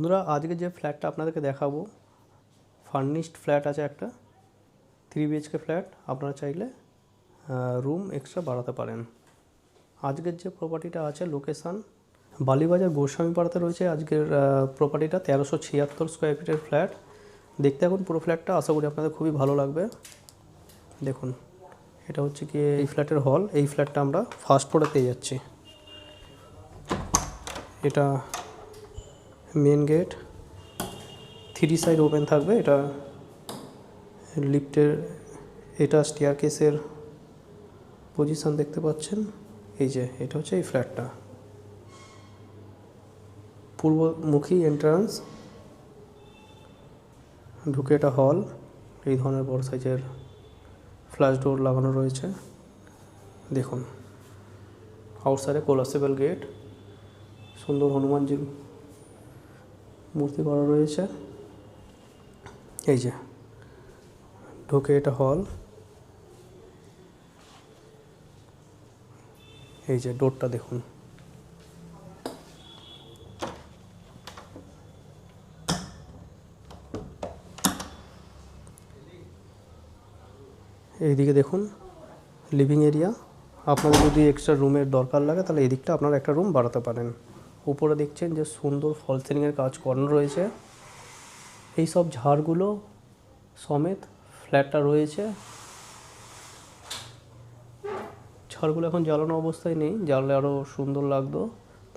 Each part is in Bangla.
বন্ধুরা আজকে যে ফ্ল্যাটটা আপনাদেরকে দেখাবো ফার্নিশড ফ্ল্যাট আছে একটা 3 বিএইচকে ফ্ল্যাট। আপনারা চাইলে রুম এক্সট্রা বাড়াতে পারেন। আজকের যে প্রপার্টিটা আছে লোকেশান বালিবাজার গোস্বামীপাড়াতে রয়েছে। আজকের প্রপার্টিটা 1376 স্কোয়ার ফিটের ফ্ল্যাট। দেখতে এখন পুরো ফ্ল্যাটটা আশা করি আপনাদের খুবই ভালো লাগবে। দেখুন এটা হচ্ছে কি এই ফ্ল্যাটের হল। এই ফ্ল্যাটটা আমরা ফার্স্ট ফ্লোরে পেয়ে যাচ্ছি। এটা মেন গেট, 3 সাইড ওপেন থাকবে। এটা লিফটের, এটা স্টেয়ারকেসের পজিশন দেখতে পাচ্ছেন। এই যে এটা হচ্ছে এই ফ্ল্যাটটা, পূর্বমুখী এন্ট্রান্স, ঢুকে এটা হল। এই ধরনের বড় সাইজের ফ্ল্যাশ ডোর লাগানো রয়েছে। দেখুন আউটসাইডে কোলাপসেবল গেট, সুন্দর হনুমানজির মূর্তি করা রয়েছে। এই যে ঢুকে এটা হল। এই যে ডোরটা দেখুন, এইদিকে দেখুন লিভিং এরিয়া। আপনাদের যদি এক্সট্রা রুমের দরকার লাগে তাহলে এই দিকটা আপনারা একটা রুম বাড়াতে পারেন। উপরে দেখছেন যে সুন্দর ফল সিলিংয়ের কাজ করানো রয়েছে। এই সব ঝাড়গুলো সমেত ফ্ল্যাটটা রয়েছে। ঝাড়গুলো এখন জ্বালানো অবস্থায় নেই, জ্বাললে আরও সুন্দর লাগতো।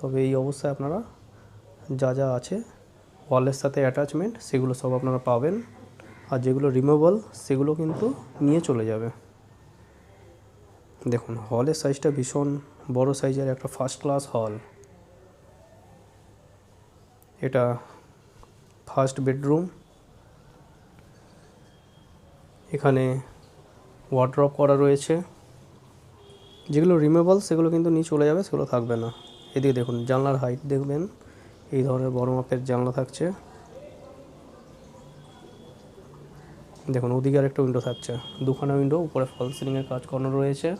তবে এই অবস্থায় আপনারা যা যা আছে ওয়ালের সাথে অ্যাটাচমেন্ট সেগুলো সব আপনারা পাবেন। আর যেগুলো রিমুভেবল সেগুলো কিন্তু নিয়ে চলে যাবে। দেখুন হলের সাইজটা ভীষণ বড় সাইজের একটা ফার্স্ট ক্লাস হল। এটা ফার্স্ট বেডরুম। এখানে ওয়ার্ড্রপ করা রয়েছে। যেগুলো রিমুভেবল সেগুলো কিন্তু নিয়ে চলে যাবে, সেগুলো থাকবে না। এদিকে দেখুন জানলার হাইট দেখবেন, এই ধরনের বড় মাপের জানলা থাকছে। দেখুন ওদিকে আর একটা উইন্ডো থাকছে, দুখানা উইন্ডো। উপরে ফল সিলিংয়ের কাজ করানো রয়েছে।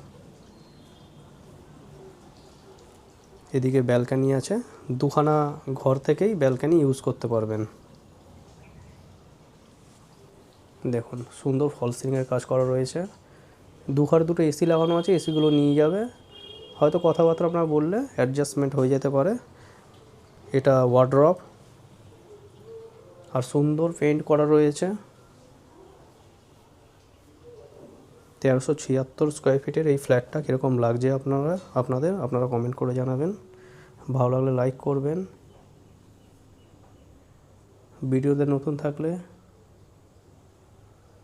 এদিকে ব্যালকানি আছে, দুখানা ঘর থেকেই ব্যালকানি ইউজ করতে পারবেন। দেখুন সুন্দর ফল সিলিংয়ের কাজ করা রয়েছে। দুঘরে দুটো এসি লাগানো আছে, এসিগুলো নিয়ে যাবে। হয়তো কথাবার্তা আপনার বললে অ্যাডজাস্টমেন্ট হয়ে যেতে পারে। এটা ওয়ার্ড্রপ আর সুন্দর পেইন্ট করা রয়েছে। 1376 স্কোয়ার ফিটের এই ফ্ল্যাটটা কীরকম লাগছে আপনারা কমেন্ট করে জানাবেন। ভালো লাগলে লাইক করবেন। ভিডিওতে নতুন থাকলে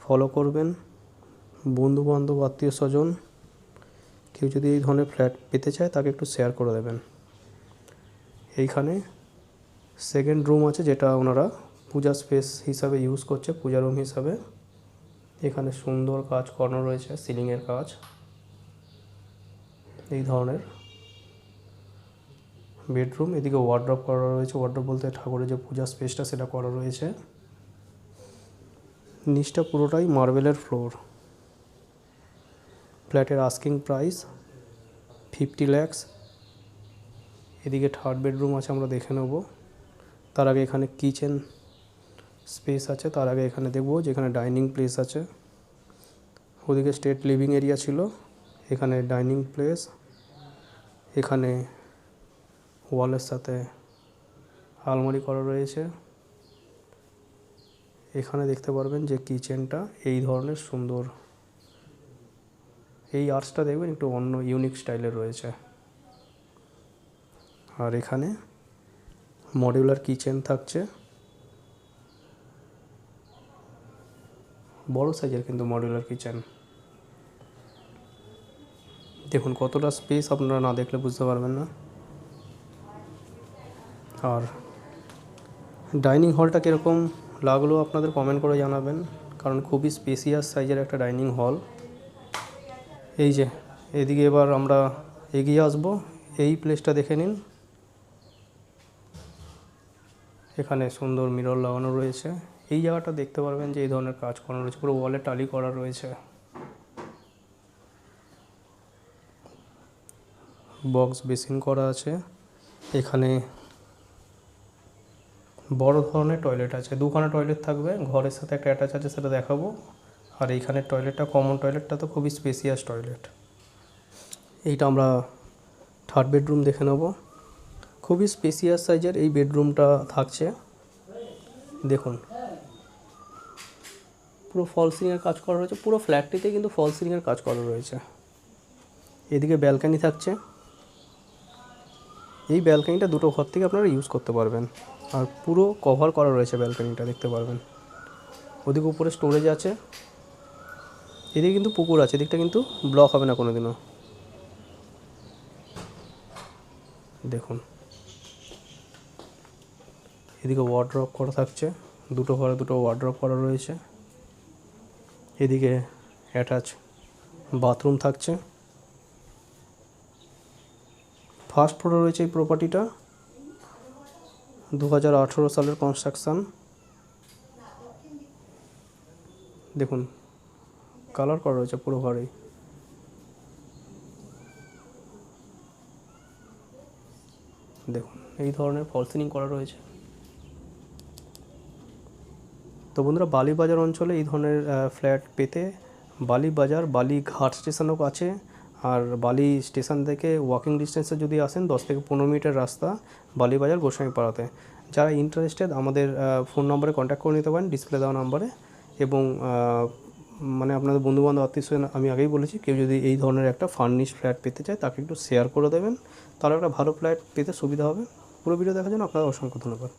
ফলো করবেন। বন্ধু বান্ধব আত্মীয় স্বজন কেউ যদি এই ধরনের ফ্ল্যাট পেতে চায় তাকে একটু শেয়ার করে দেবেন। এইখানে সেকেন্ড রুম আছে, যেটা ওনারা পূজা স্পেস হিসাবে ইউজ করছে, পূজা রুম হিসাবে। এখানে সুন্দর কাজ করানো রয়েছে, সিলিংয়ের কাজ। এই ধরনের বেডরুম। এদিকে ওয়ার্ড্রপ করা রয়েছে। ওয়ার্ড্রপ বলতে ঠাকুরের যে পূজা স্পেসটা সেটা করা রয়েছে। নিচটা পুরোটাই মার্বেলের ফ্লোর। ফ্ল্যাটের আস্কিং প্রাইস 50 লাখ। এদিকে থার্ড বেডরুম আছে, আমরা দেখে নেব। তার আগে এখানে কিচেন স্পেস আছে। তার আগে এখানে দেখব যেখানে ডাইনিং প্লেস আছে। ওদিকে স্টেট লিভিং এরিয়া ছিল, এখানে ডাইনিং প্লেস। এখানে ওয়ালের সাথে আলমারি করা রয়েছে। এখানে দেখতে পারবেন যে কিচেনটা এই ধরনের সুন্দর। এই আর্চটা দেখবেন একটু অন্য ইউনিক স্টাইলের রয়েছে। আর এখানে মডিউলার কিচেন থাকছে, বড় সাইজের কিন্তু মডিউলার কিচেন। দেখুন কতটা স্পেস, আপনারা না দেখলে বুঝতে পারবেন না। আর ডাইনিং হলটা কীরকম লাগলো আপনাদের কমেন্ট করে জানাবেন, কারণ খুবই স্পেসিয়াস সাইজের একটা ডাইনিং হল। এই যে এদিকে এবার আমরা এগিয়ে আসব। এই প্লেসটা দেখে নিন। এখানে সুন্দর মিরর লাগানো রয়েছে। এই জায়গাটা দেখতে পারবেন যে এই ধরনের কাজ করানো রয়েছে, পুরো ওয়ালে টালি করা রয়েছে। বক্স বেসিন করা আছে। এখানে বড় ধরনের টয়লেট আছে, দুখানা টয়লেট থাকবে, ঘরের সাথে একটা অ্যাটাচ আছে সেটা দেখাবো। আর এইখানের টয়লেটটা, কমন টয়লেটটা তো খুবই স্পেসিয়াস টয়লেট। এইটা আমরা থার্ড বেডরুম দেখে নেব। খুবই স্পেসিয়াস সাইজের এই বেডরুমটা থাকছে। দেখুন পুরো ফল সিলিংয়ের কাজ করা রয়েছে, পুরো ফ্ল্যাটটিতে কিন্তু ফল সিলিংয়ের কাজ করা রয়েছে। এদিকে ব্যালকানি থাকছে, এই ব্যালকানিটা দুটো ঘর থেকে আপনারা ইউজ করতে পারবেন, আর পুরো কভার করা রয়েছে ব্যালকানিটা, দেখতে পারবেন। ওদিকে উপরে স্টোরেজ আছে, এদিকে কিন্তু পুকুর আছে, এদিকটা কিন্তু ব্লক হবে না কোনো দিনও। দেখুন এদিকে ওয়ার্ড্রপ করা থাকছে, দুটো ঘরে দুটো ওয়ার্ড্রপ করা রয়েছে। এদিকে অ্যাটাচ বাথরুম থাকছে। ফার্স্ট ফ্লোরে রয়েছে এই প্রপার্টিটা, 2018 সালের কনস্ট্রাকশান। দেখুন কালার করা রয়েছে পুরো ঘরেই। দেখুন এই ধরনের ফল সিলিং করা রয়েছে। তো বন্ধুরা, বালিবাজার অঞ্চলে এই ধরনের ফ্ল্যাট পেতে বালিবাজার বালিঘাট স্টেশনও আছে, আর বালি স্টেশন থেকে ওয়াকিং ডিস্টেন্সে যদি আসেন 10 থেকে 15 মিনিটের রাস্তা বালিবাজার গোসাইপাড়াতে। যারা ইন্টারেস্টেড আমাদের ফোন নম্বরে কন্ট্যাক্ট করে নিতে পারেন, ডিসপ্লে দেওয়া নাম্বারে। এবং মানে আপনাদের বন্ধুবান্ধব আত্মীয়স্বজন, আমি আগেই বলেছি, কেউ যদি এই ধরনের একটা ফার্নিশড ফ্ল্যাট পেতে চায় তাকে একটু শেয়ার করে দেবেন, তাহলে একটা ভালো ফ্ল্যাট পেতে সুবিধা হবে। পুরো ভিডিও দেখার জন্য আপনাদের অসংখ্য ধন্যবাদ।